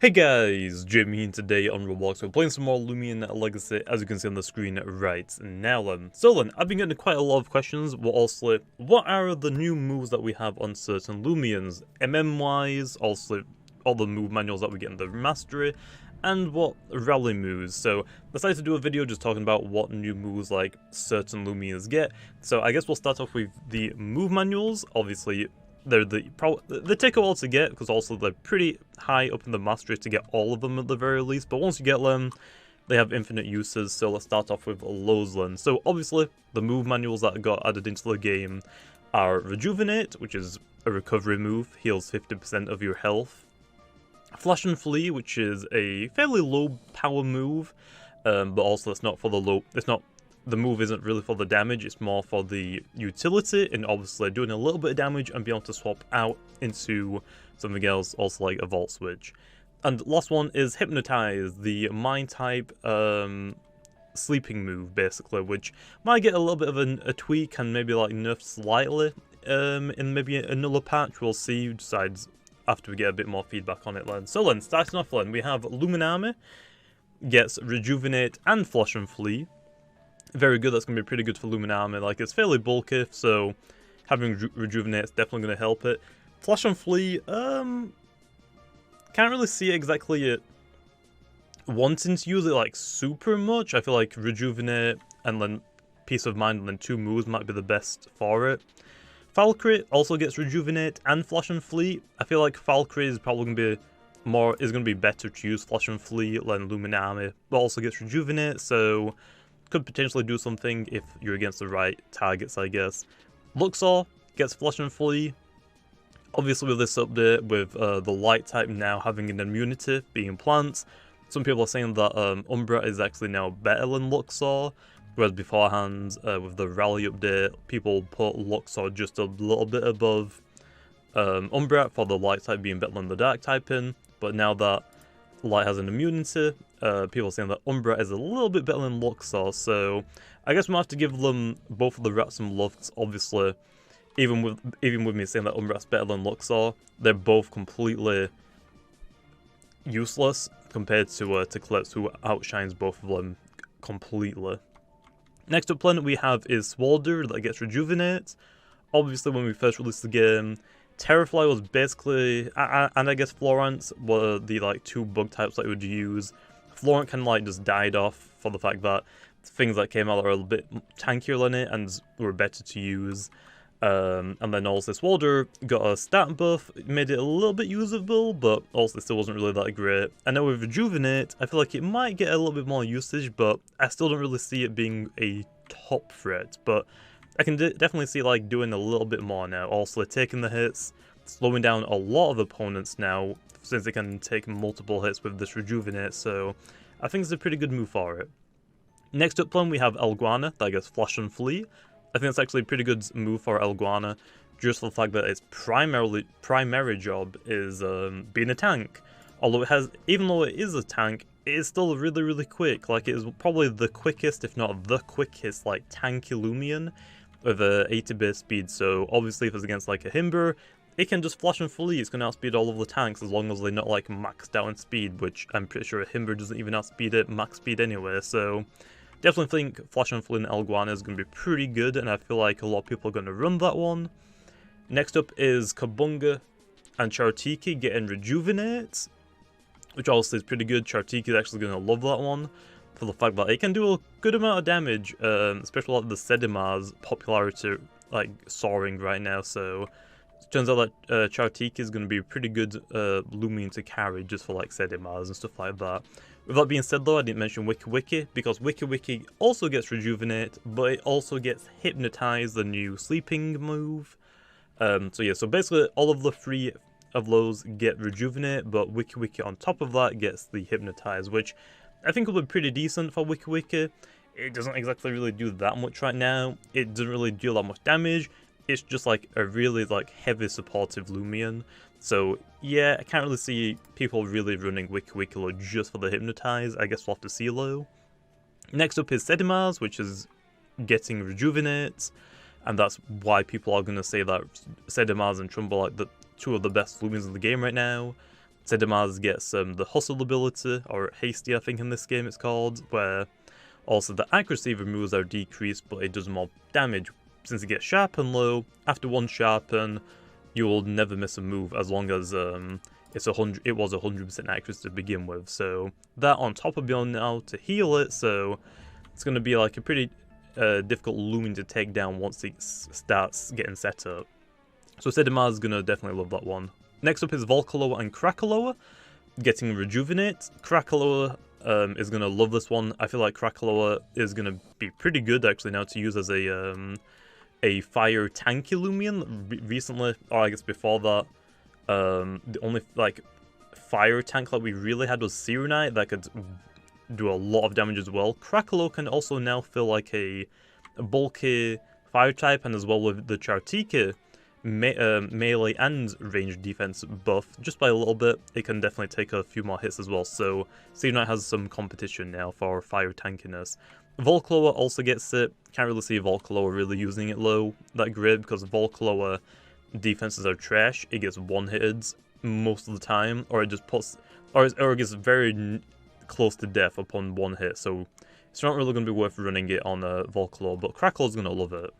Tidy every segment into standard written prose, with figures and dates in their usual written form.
Hey guys, Jamiy, and today on Roblox we're playing some more Loomian Legacy, as you can see on the screen right now. I've been getting quite a lot of questions, but also, what are the new moves that we have on certain Loomians? MM-wise, also all the move manuals that we get in the Mastery, and what rally moves. So I decided to do a video just talking about what new moves like certain Loomians get. So I guess we'll start off with the move manuals. Obviously, they take a while to get, because also they're pretty high up in the mastery to get all of them at the very least, but once you get them, they have infinite uses. So let's start off with Lowsland. So obviously, the move manuals that got added into the game are Rejuvenate, which is a recovery move, heals 50% of your health. Flash and Flee, which is a fairly low power move, but also it's not for the move isn't really for the damage, it's more for the utility, and obviously doing a little bit of damage and being able to swap out into something else, also like a Vault Switch. And last one is Hypnotize, the mind type sleeping move, basically, which might get a little bit of a tweak and maybe like nerfed slightly in maybe another patch. We'll see, besides after we get a bit more feedback on it then. So then, starting off then, we have Loomian gets Rejuvenate and Flash and Flee. Very good, that's going to be pretty good for Loomian. Like, it's fairly bulky, so having Rejuvenate is definitely going to help it. Flash and Flee, can't really see exactly it wanting to use it, like, super much. I feel like Rejuvenate and then Peace of Mind and then 2 moves might be the best for it. Valkyrie also gets Rejuvenate and Flash and Flee. I feel like Valkyrie is probably going to be better to use Flash and Flee than Loomian, but also gets Rejuvenate, so could potentially do something if you're against the right targets, I guess. Luxor gets Flash and Flee. Obviously with this update, with the light type now having an immunity, being plants, some people are saying that Umbra is actually now better than Luxor, whereas beforehand, with the rally update, people put Luxor just a little bit above Umbra for the light type being better than the dark typing, but now that light has an immunity, people are saying that Umbra is a little bit better than Luxor, so I guess we might have to give them both of the rats some love. Obviously, even with me saying that Umbra's better than Luxor, they're both completely useless compared to Klutz, who outshines both of them completely. Next up planet we have is Swalder, that gets Rejuvenate. Obviously, when we first released the game, Terrafly was basically, and I guess Florence were the like 2 bug types that you would use. Florent kind of like just died off for the fact that things that came out are a little bit tankier than it and were better to use. And then also Swalder got a stat buff, it made it a little bit usable, but also still wasn't really that great. And now with Rejuvenate, I feel like it might get a little bit more usage, but I still don't really see it being a top threat. But I can definitely see like doing a little bit more now. Also taking the hits, slowing down a lot of opponents now, since it can take multiple hits with this Rejuvenate, so I think it's a pretty good move for it. Next up plan we have Elguana, that gets Flash and Flee. I think it's actually a pretty good move for Elguana, just for the fact that its primary job is being a tank. Although even though it is a tank, it is still really, really quick. Like, it is probably the quickest, if not the quickest, like, tanky Loomian with a 80 base speed. So obviously if it's against like a Himber, it can just Flash and Flee. It's going to outspeed all of the tanks as long as they're not like maxed out in speed, which I'm pretty sure a Himber doesn't even outspeed it max speed anyway. So definitely think Flash and Flee and Elguana is going to be pretty good, and I feel like a lot of people are going to run that one. Next up is Kabunga and Chartiki getting Rejuvenate, which obviously is pretty good. Chartiki is actually going to love that one for the fact that it can do a good amount of damage, especially like the Sedimar's popularity like soaring right now. So it turns out that Chartiki is going to be a pretty good Loomian to carry just for like Sedimars and stuff like that. With that being said though, I didn't mention Wiki Wiki, because Wiki Wiki also gets Rejuvenate, but it also gets Hypnotize, the new sleeping move. So yeah, so basically all of the 3 of those get Rejuvenate, but Wiki Wiki on top of that gets the Hypnotize, which I think will be pretty decent for Wiki Wiki. It doesn't exactly really do that much right now. It doesn't really deal that much damage. It's just like a really like heavy supportive Loomian. So yeah, I can't really see people really running Wiki Wiki just for the Hypnotize. I guess we'll have to see though. Next up is Sedimars, which is getting Rejuvenate, and that's why people are going to say that Sedimars and Trumbull are like the 2 of the best Loomians in the game right now. Sedamaz gets the Hustle ability, or Hasty I think in this game it's called, where also the accuracy of your moves are decreased, but it does more damage. Since it gets Sharpen low, after one Sharpen, you will never miss a move as long as it was 100% accuracy to begin with. So that on top of Beyond now to heal it, so it's going to be like a pretty difficult Loomian to take down once it starts getting set up. So Sedamaz is going to definitely love that one. Next up is Volcaloa and Krakaloa, getting Rejuvenate. Krakaloa is going to love this one. I feel like Krakaloa is going to be pretty good actually now to use as a fire tanky Loomian. Recently, or I guess before that, the only like fire tank that we really had was Serenite that could do a lot of damage as well. Krakaloa can also now feel like a bulky fire type, and as well with the Chartika melee and range defense buff just by a little bit, it can definitely take a few more hits as well. So Serenite has some competition now for fire tankiness. Volcaloa also gets it. Can't really see Volcaloa really using it low that great because Volcaloa defenses are trash. It gets one-hitted most of the time, or it just puts, or it gets very close to death upon one hit. So it's not really going to be worth running it on Volcaloa, but Krakaloa's going to love it.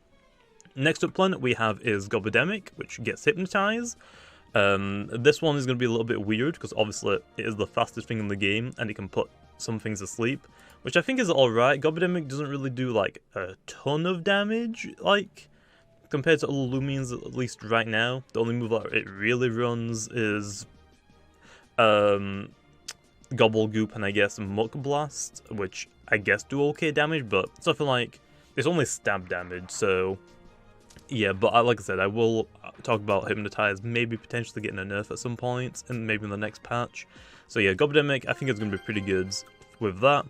Next up planet we have is Gobidemic, which gets Hypnotize. This one is going to be a little bit weird because obviously it is the fastest thing in the game and it can put some things to sleep, which I think is alright. Gobidemic doesn't really do like a ton of damage, like compared to other Loomians, at least right now. The only move that it really runs is Gobblegoop and I guess Muck Blast, which I guess do okay damage, but something like it's only stab damage, so yeah. But like I said, I will talk about Hypnotize maybe potentially getting a nerf at some point, and maybe in the next patch. So yeah, Gobidemic, I think it's going to be pretty good with that.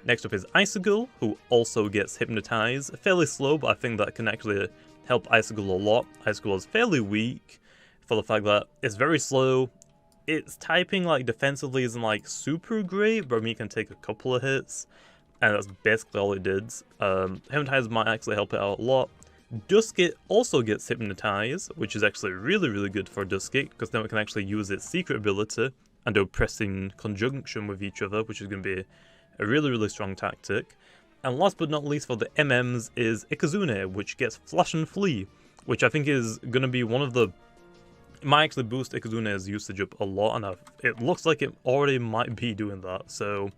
Next up is ICICLE, who also gets Hypnotize. Fairly slow, but I think that can actually help ICICLE a lot. ICICLE is fairly weak for the fact that it's very slow. Its typing like defensively isn't like super great, but me can take a couple of hits, and that's basically all it did. Hypnotize might actually help it out a lot. Duskit also gets Hypnotize, which is actually really good for Duskit, because now it can actually use its secret ability and do pressing conjunction with each other, which is going to be a really strong tactic. And last but not least for the MMs is Ikazune, which gets Flash and Flee, which I think is going to be one of the... It might actually boost Ikazune's usage up a lot, and it looks like it already might be doing that. So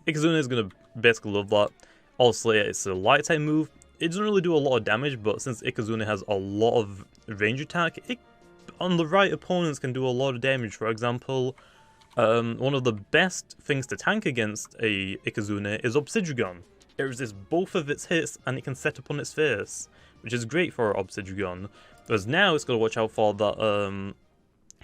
Ikazune is going to basically love that. Also, it's a light type move. It doesn't really do a lot of damage, but since Ikazune has a lot of range attack, it on the right opponents can do a lot of damage. For example, one of the best things to tank against a Ikazune is Obsidian. It resists both of its hits and it can set up on its face, which is great for Obsidian. Because now it's got to watch out for that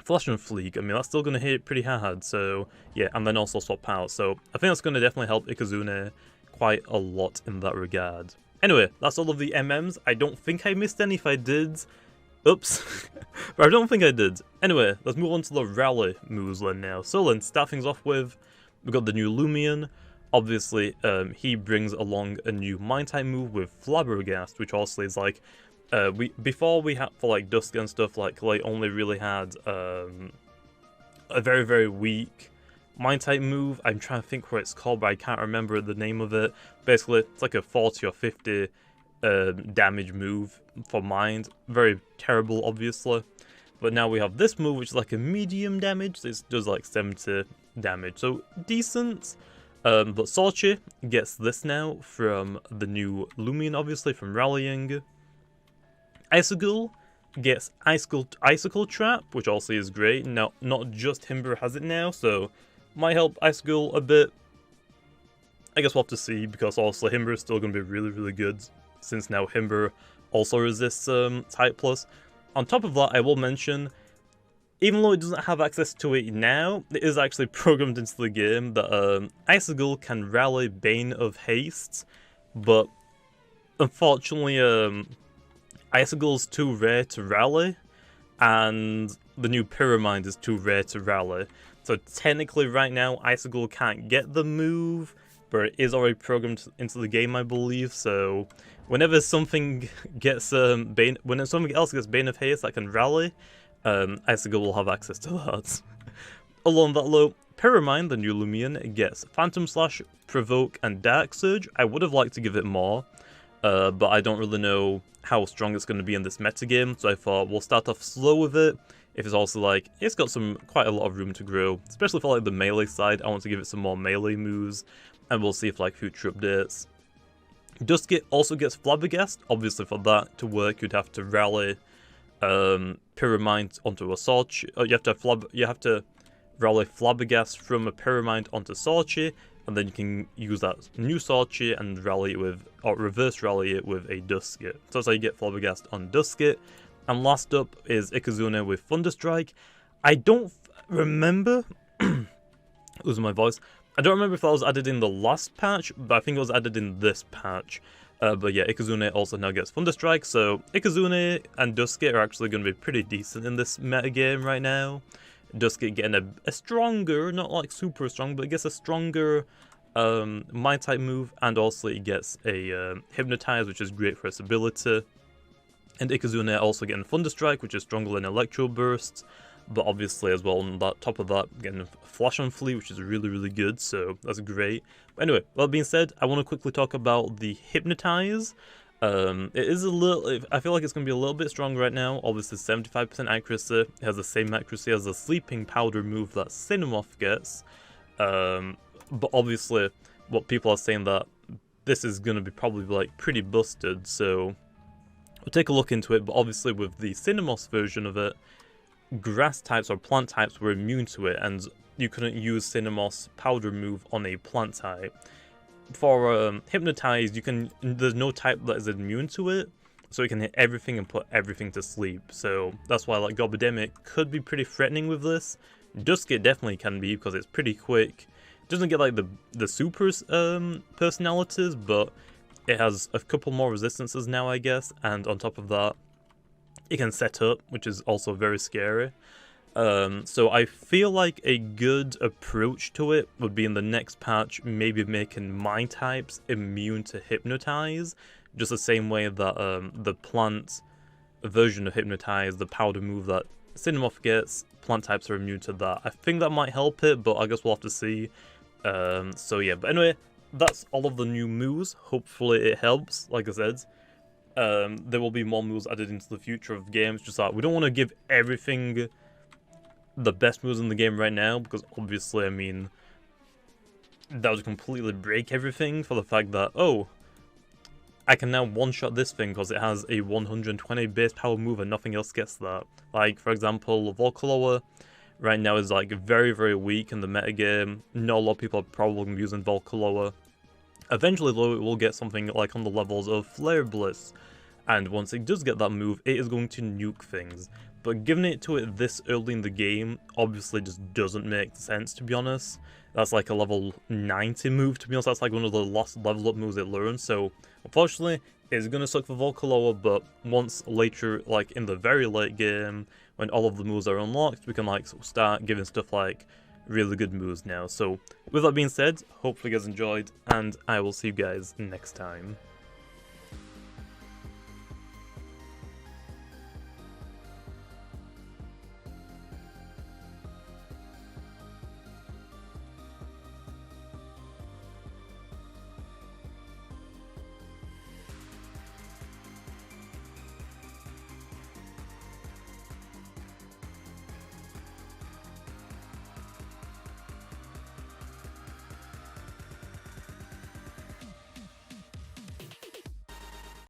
Flash and Fleek. I mean, that's still going to hit pretty hard, so yeah, and then also swap out. So I think that's going to definitely help Ikazune quite a lot in that regard. Anyway, that's all of the MMs. I don't think I missed any. If I did, oops. But I don't think I did. Anyway, let's move on to the rally moves then now. So then, start things off with, we've got the new Loomian. Obviously, he brings along a new Mind type move with Flabbergast, which also is like, before we had for like Dusk and stuff, like Clay only really had a very weak Mind type move. I'm trying to think what it's called, but I can't remember the name of it. Basically, it's like a 40 or 50 damage move for Mind. Very terrible, obviously. But now we have this move, which is like a medium damage. So it does like 70 damage, so decent. But Sorchi gets this now from the new Loomian, obviously, from Rallying. ICICLE gets ICICLE Trap, which also is great. Now, not just Himber has it now, so might help ICICLE a bit. I guess we'll have to see, because also Himber is still going to be really good, since now Himber also resists Type Plus. On top of that, I will mention, even though it doesn't have access to it now, it is actually programmed into the game that ICICLE can rally Bane of Haste, but unfortunately ICICLE's too rare to rally, and the new Pyramid is too rare to rally. So technically right now ICICLE can't get the move, but it is already programmed into the game, I believe. So whenever something gets when something else gets Bane of Haste that can rally, ICICLE will have access to that. along that low, Pyramine, the new Loomian, gets Phantom Slash, Provoke, and Dark Surge. I would have liked to give it more, but I don't really know how strong it's going to be in this metagame, so I thought we'll start off slow with it. If it's also like, it's got quite a lot of room to grow, especially for like the melee side. I want to give it some more melee moves, and we'll see if like future updates. Duskit also gets Flabbergast. Obviously for that to work, you'd have to rally Pyramide onto a Sorchi. You have to rally Flabbergast from a Pyramide onto Sorchi, and then you can use that new Sorchi and rally it with, or reverse rally it with a Duskit. So that's how you get Flabbergast on Duskit. And last up is Ikazune with Thunderstrike. I don't remember, losing my voice, I don't remember if that was added in the last patch, but I think it was added in this patch. But yeah, Ikazune also now gets Thunderstrike, so Ikazune and Duskit are actually going to be pretty decent in this metagame right now. Duskit getting a stronger, not like super strong, but it gets a stronger Mind type move, and also it gets a Hypnotize, which is great for its ability. And Ikazune also getting Thunderstrike, which is stronger than Electro Bursts, but obviously as well on that top of that, getting Flash on Fleet, which is really, really good, so that's great. But anyway, that being said, I want to quickly talk about the Hypnotize. It is a little, I feel like it's going to be a little bit stronger right now. Obviously 75% accuracy, it has the same accuracy as the Sleeping Powder move that Cinemoth gets. But obviously, what people are saying that this is going to be probably like pretty busted, so we'll take a look into it. But obviously with the Cinemoth version of it, grass types or plant types were immune to it, and you couldn't use Cinemoth's powder move on a plant type. For Hypnotize, there's no type that is immune to it, so you can hit everything and put everything to sleep. So that's why like Gobademic could be pretty threatening with this. Duskit definitely can be because it's pretty quick. It doesn't get like the super personalities, but it has a couple more resistances now, I guess, and on top of that, it can set up, which is also very scary. So I feel like a good approach to it would be in the next patch, maybe making Mind types immune to Hypnotize, just the same way that the plant version of Hypnotize, the powder move that Cinemoth gets, plant types are immune to that. I think that might help it, but I guess we'll have to see. So yeah, but anyway, that's all of the new moves. Hopefully it helps, like I said. There will be more moves added into the future of games, just like we don't want to give everything the best moves in the game right now, because obviously, I mean, that would completely break everything for the fact that, oh, I can now one-shot this thing because it has a 120 base power move and nothing else gets that. Like, for example, Volcaloa right now is like very, very weak in the metagame. Not a lot of people are probably going to be using Volcaloa. Eventually, though, it will get something like on the levels of Flare Bliss, and once it does get that move, it is going to nuke things. But giving it to it this early in the game obviously just doesn't make sense, to be honest. That's like a level 90 move, to be honest. That's like one of the last level up moves it learns, so unfortunately, it's going to suck for Volcaloa, but once later, like in the very late game, when all of the moves are unlocked, we can like start giving stuff like really good moves now. So with that being said, hopefully you guys enjoyed, and I will see you guys next time.